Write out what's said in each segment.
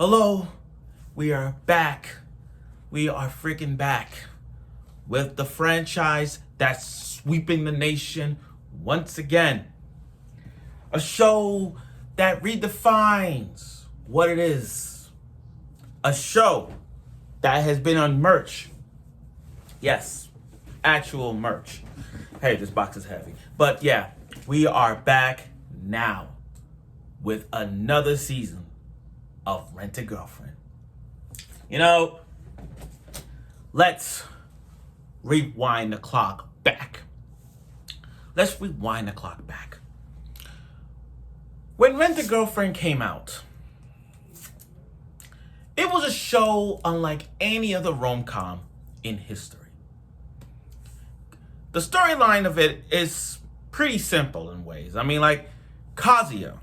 Hello, we are back. We are freaking back with the franchise that's sweeping the nation once again. A show that redefines what it is. A show that has been on merch. Yes, actual merch. Hey, this box is heavy. But yeah, we are back now with another season of Rent-A-Girlfriend. You know, let's rewind the clock back. When Rent-A-Girlfriend came out, it was a show unlike any other rom-com in history. The storyline of it is pretty simple in ways. I mean, like, Kazuya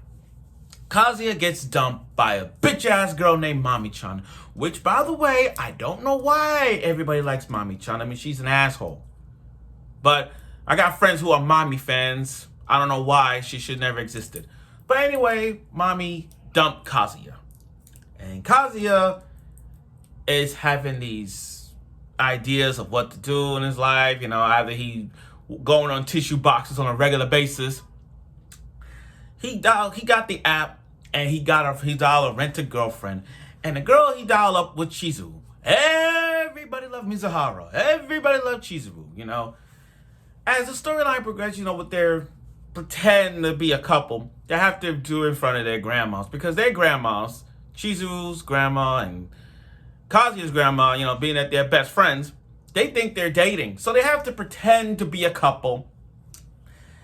gets dumped by a bitch-ass girl named Mami-chan, which, by the way, I don't know why everybody likes Mami-chan. I mean, she's an asshole. But I got friends who are Mami fans. I don't know why. She should never existed. But anyway, Mami dumped Kazuya. And Kazuya is having these ideas of what to do in his life. You know, either he going on tissue boxes on a regular basis. He got the app and he dialed a Rent-A-Girlfriend. And the girl he dialed up with Chizuru. Everybody loved Mizuhara. Everybody loved Chizuru, you know. As the storyline progresses, you know, with their pretend to be a couple, they have to do it in front of their grandmas. Because their grandmas, Chizuru's grandma and Kazuya's grandma, you know, being that they're best friends, they think they're dating. So they have to pretend to be a couple.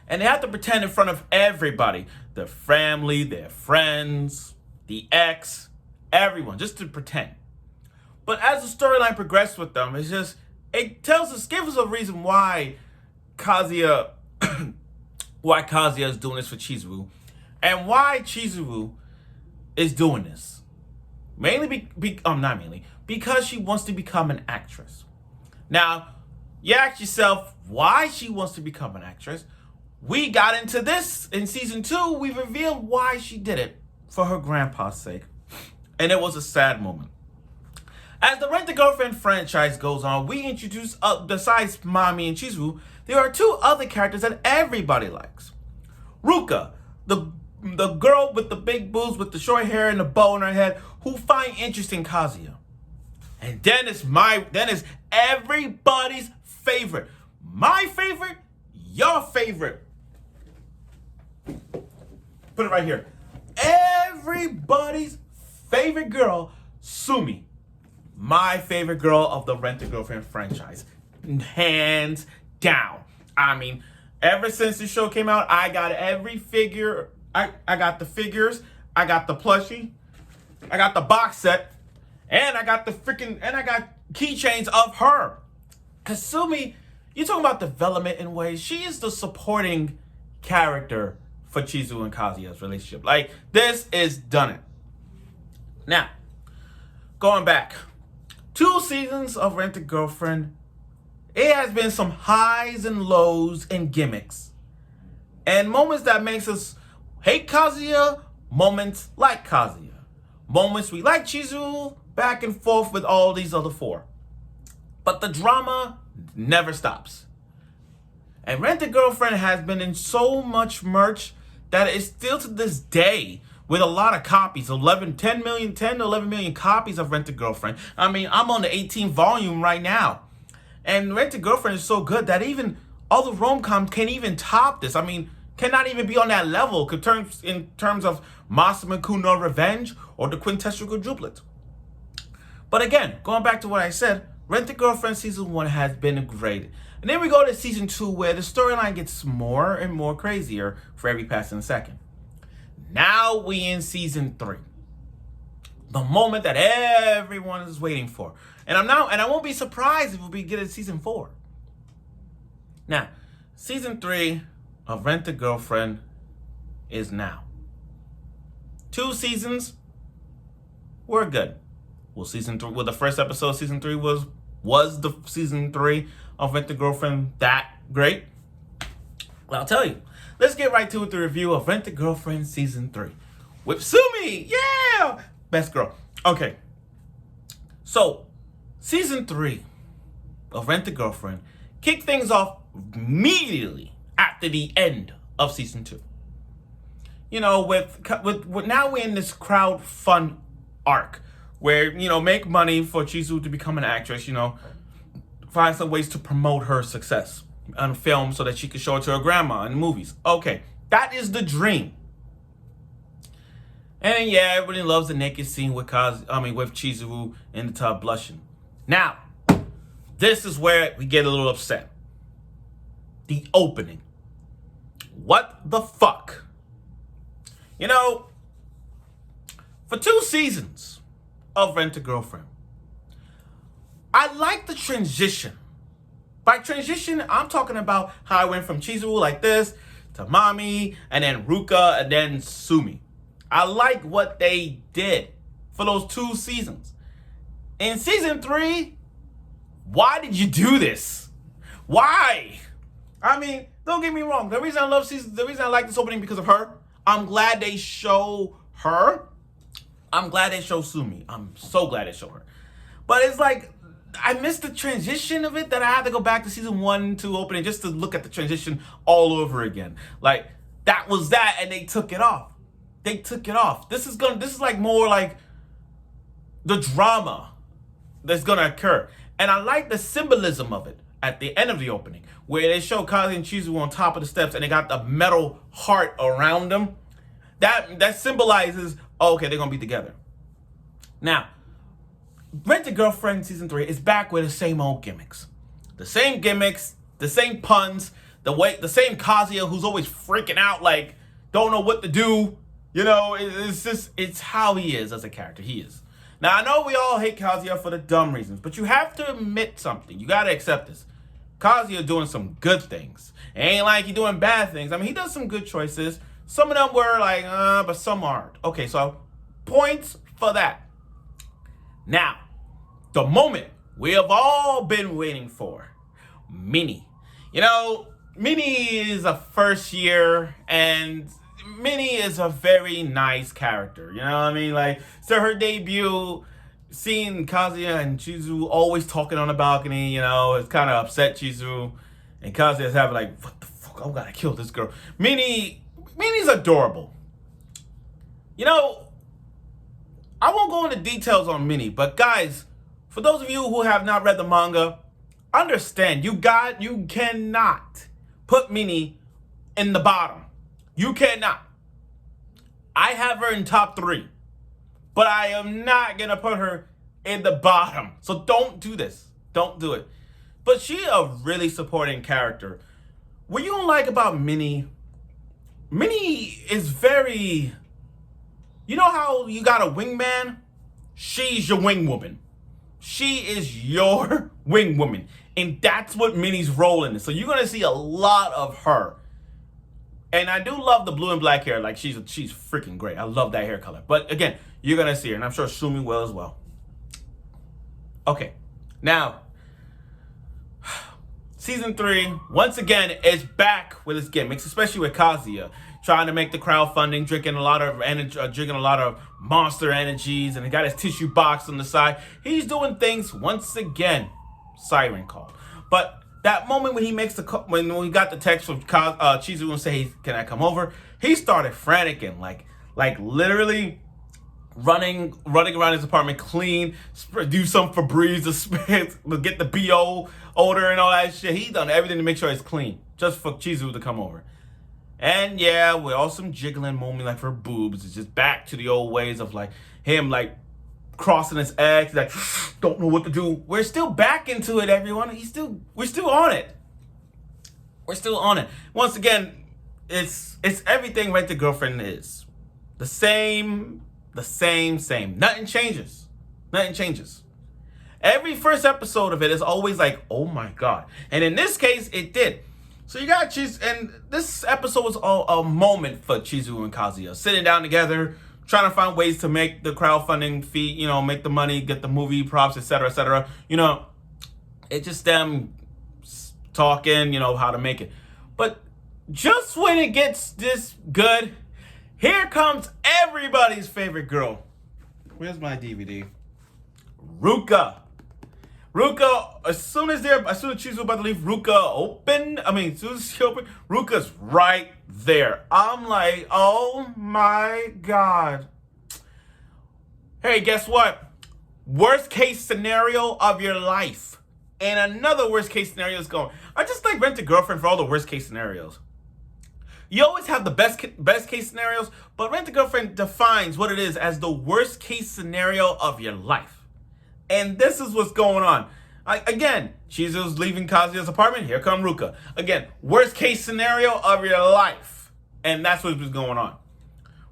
And they have to pretend in front of everybody. Their family, their friends, the ex, everyone, just to pretend. But as the storyline progresses with them, it gives us a reason why Kazuya is doing this for Chizuru. And why Chizuru is doing this. Because she wants to become an actress. Now, you ask yourself why she wants to become an actress. We got into this in season 2. We revealed why she did it for her grandpa's sake. And it was a sad moment. As the Rent-A-Girlfriend franchise goes on, we introduce, besides Mami and Chizuru, there are 2 other characters that everybody likes. Ruka, the girl with the big boobs, with the short hair and the bow on her head, who find interest in Kazuya. And then is everybody's favorite. My favorite, your favorite. Put it right here. Everybody's favorite girl, Sumi. My favorite girl of the Rent-A-Girlfriend franchise. Hands down. I mean, ever since the show came out, I got every figure. I got the figures. I got the plushie. I got the box set. And I got keychains of her. Cause Sumi, you're talking about development in ways. She is the supporting character for Chizuru and Kazuya's relationship. Like, this is done it. Now, going back. 2 seasons of Rent-A-Girlfriend. It has been some highs and lows and gimmicks. And moments that makes us hate Kazuya. Moments like Kazuya. Moments we like Chizuru. Back and forth with all these other 4. But the drama never stops. And Rent-A-Girlfriend has been in so much merch that it's still to this day with a lot of copies, 10 to 11 million copies of Rent-A-Girlfriend. I mean, I'm on the 18th volume right now. And Rent-A-Girlfriend is so good that even other rom-coms can't even top this. I mean, cannot even be on that level in terms of Masamune Kuno Revenge or the Quintessential Quadruplet. But again, going back to what I said, Rent-A-Girlfriend Season 1 has been great. And then we go to Season 2 where the storyline gets more and more crazier for every passing second. Now we in Season 3. The moment that everyone is waiting for. And I won't be surprised if we get a Season 4. Now, Season 3 of Rent-A-Girlfriend is now. 2 seasons were good. Will the first episode of Season 3 was the Season 3 of Rent-A-Girlfriend that great? Well, I'll tell you. Let's get right to it, the review of Rent-A-Girlfriend Season 3. With Sumi! Yeah! Best girl. Okay. So, season 3 of Rent a Girlfriend kicked things off immediately after the end of season 2. You know, with now we're in this crowd fund arc where, you know, make money for Chizuru to become an actress, you know, find some ways to promote her success on film so that she can show it to her grandma in movies. Okay, that is the dream. And then, yeah, everybody loves the naked scene with with Chizuru in the tub blushing. Now, this is where we get a little upset. The opening. What the fuck? You know, for 2 seasons of Rent a Girlfriend, I like the transition. By transition, I'm talking about how I went from Chizuru like this to Mami, and then Ruka, and then Sumi. I like what they did for those 2 seasons. In season 3, why did you do this? Why? I mean, don't get me wrong. The reason I like this opening because of her. I'm glad they show her. I'm glad they show Sumi. I'm so glad they show her. But it's like, I missed the transition of it that I had to go back to season 1 to opening just to look at the transition all over again. Like, that was that, and they took it off. They took it off. This is like more like the drama that's gonna occur. And I like the symbolism of it at the end of the opening, where they show Kazuya and Chizuru on top of the steps and they got the metal heart around them. That symbolizes, oh, okay, they're gonna be together. Now, Rent a Girlfriend season 3 is back with the same old gimmicks. The same gimmicks, the same puns, the same Kazuya who's always freaking out, like, don't know what to do. You know, it's how he is as a character. He is. Now, I know we all hate Kazuya for the dumb reasons, but you have to admit something. You gotta accept this. Kazuya doing some good things. It ain't like he doing bad things. I mean, he does some good choices. Some of them were like, but some aren't. Okay, so points for that. Now, the moment we have all been waiting for. Minnie. You know, Minnie is a first year, and Minnie is a very nice character. You know what I mean? Like, so her debut, seeing Kazuya and Chizuru always talking on the balcony, you know, it's kind of upset Chizuru. And Kazuya's having like, what the fuck? I gotta kill this girl. Minnie's adorable. You know, I won't go into details on Minnie, but guys, for those of you who have not read the manga, understand, you cannot put Minnie in the bottom. You cannot. I have her in top 3, but I am not gonna put her in the bottom. So don't do this. Don't do it. But she a really supporting character. What you don't like about Minnie is very, you know how you got a wingman? She's your wing woman. She is your wing woman. And that's what Minnie's role in this. So you're gonna see a lot of her. And I do love the blue and black hair. Like, she's freaking great. I love that hair color. But again, you're gonna see her, and I'm sure Sumi will as well. Okay, now season 3 once again is back with its gimmicks, especially with Kazuya trying to make the crowdfunding, drinking a lot of monster energies, and he got his tissue box on the side. He's doing things once again. Siren call, but that moment when he makes when we got the text from Chizuru and say, hey, can I come over? He started franticing, like literally running around his apartment, clean, do some Febreze to get the BO odor and all that shit. He done everything to make sure it's clean, just for Chizuru to come over. And yeah, with all some jiggling moment, like for boobs, it's just back to the old ways of like him like crossing his eggs, like don't know what to do. We're still back into it, everyone. We're still on it. We're still on it. Once again, it's everything Rent a Girlfriend is. The same. Nothing changes. Every first episode of it is always like, oh my god. And in this case, it did. So you got and this episode was all a moment for Chizuru and Kazuya sitting down together, trying to find ways to make the crowdfunding fee, you know, make the money, get the movie props, etc., etc. You know, it's just them talking, you know, how to make it. But just when it gets this good, here comes everybody's favorite girl, Where's my DVD? Ruka. As soon as Chizuru about to leave, as soon as she opened, Ruka's right there. I'm like, oh my God. Hey, guess what? Worst case scenario of your life. And another worst case scenario is going. I just like Rent a Girlfriend for all the worst case scenarios. You always have the best case scenarios, but Rent a Girlfriend defines what it is as the worst case scenario of your life. And this is what's going on. Again, Chizuru's leaving Kazuya's apartment. Here come Ruka. Again, worst case scenario of your life. And that's what's going on.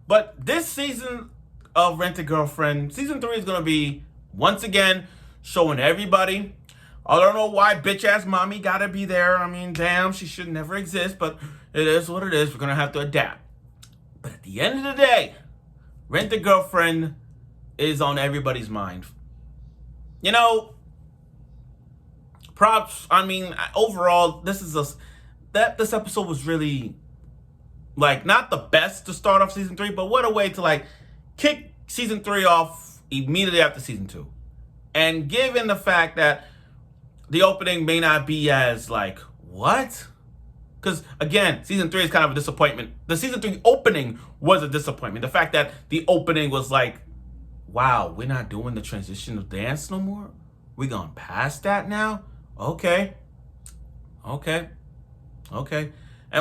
But this season of Rent a Girlfriend, season 3 is going to be, once again, showing everybody. I don't know why bitch-ass mommy got to be there. I mean, damn, she should never exist. But it is what it is. We're going to have to adapt. But at the end of the day, Rent a Girlfriend is on everybody's mind. You know, props. I mean, overall, this episode was really, like, not the best to start off season 3, but what a way to, like, kick season 3 off immediately after season 2. And given the fact that the opening may not be as, like, what? Because, again, season 3 is kind of a disappointment. The season 3 opening was a disappointment. The fact that the opening was like, wow, we're not doing the transitional dance no more? We gone past that now? Okay. And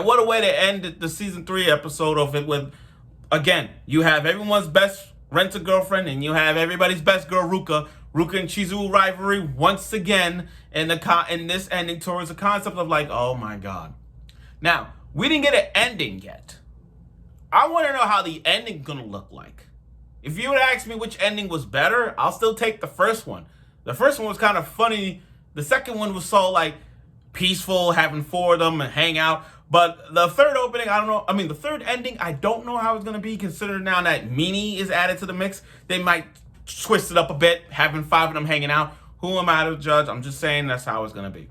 what a way to end the season 3 episode of it with, again, you have everyone's best Rent a Girlfriend and you have everybody's best girl, Ruka. Ruka and Chizuru rivalry once again in this ending towards the concept of like, oh my God. Now, we didn't get an ending yet. I want to know how the ending's going to look like. If you would ask me which ending was better, I'll still take the first one. The first one was kind of funny. The second one was so like peaceful, having 4 of them and hang out. But the third opening, I don't know. I mean, the third ending, I don't know how it's going to be, considering now that Meanie is added to the mix. They might twist it up a bit, having 5 of them hanging out. Who am I to judge? I'm just saying that's how it's going to be.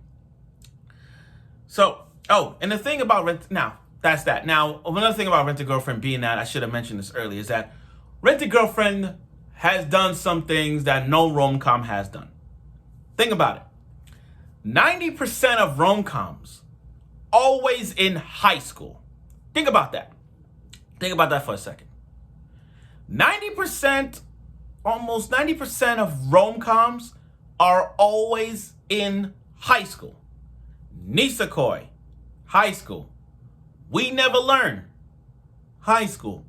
So, and the thing about that's that. Now, another thing about Rent a Girlfriend being that, I should have mentioned this earlier, is that Rent a Girlfriend has done some things that no rom-com has done. Think about it. 90% of rom-coms always in high school. Think about that. Think about that for a second. almost 90% of rom-coms are always in high school. Nisekoi, high school. We Never Learn, high school.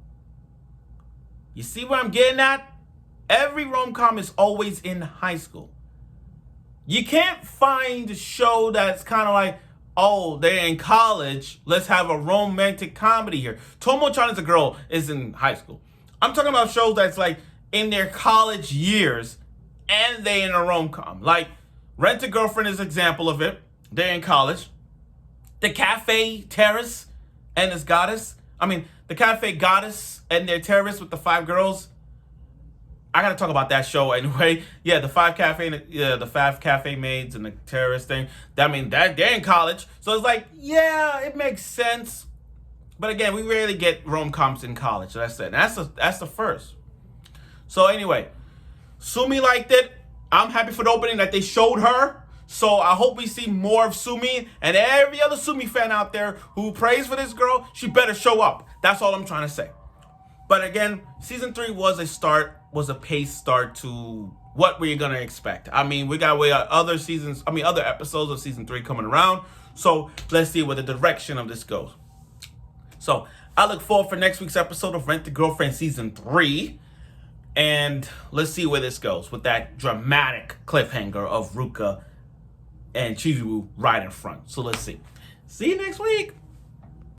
You see where I'm getting at? Every rom-com is always in high school. You can't find a show that's kind of like, oh, they're in college, let's have a romantic comedy here. Tomo-chan is a girl is in high school. I'm talking about shows that's like in their college years and they in a rom-com. Like Rent a Girlfriend is an example of it. They're in college. The Cafe Terrace and his goddess. The Cafe Goddess and their terrorists with the 5 girls. I gotta talk about that show anyway. Yeah, the 5 cafe maids and the terrorist thing. That they're in college, so it's like, yeah, it makes sense. But again, we rarely get rom-coms in college. So that's it. That's the first. So anyway, Sumi liked it. I'm happy for the opening that they showed her. So I hope we see more of Sumi, and every other Sumi fan out there who prays for this girl, she better show up. That's all I'm trying to say. But again, season 3 was a pace start to what we're gonna expect. We got other episodes of season 3 coming around. So let's see where the direction of this goes. So I look forward for next week's episode of Rent a Girlfriend season 3. And let's see where this goes with that dramatic cliffhanger of Ruka and Chizuru right in front. So let's see. See you next week.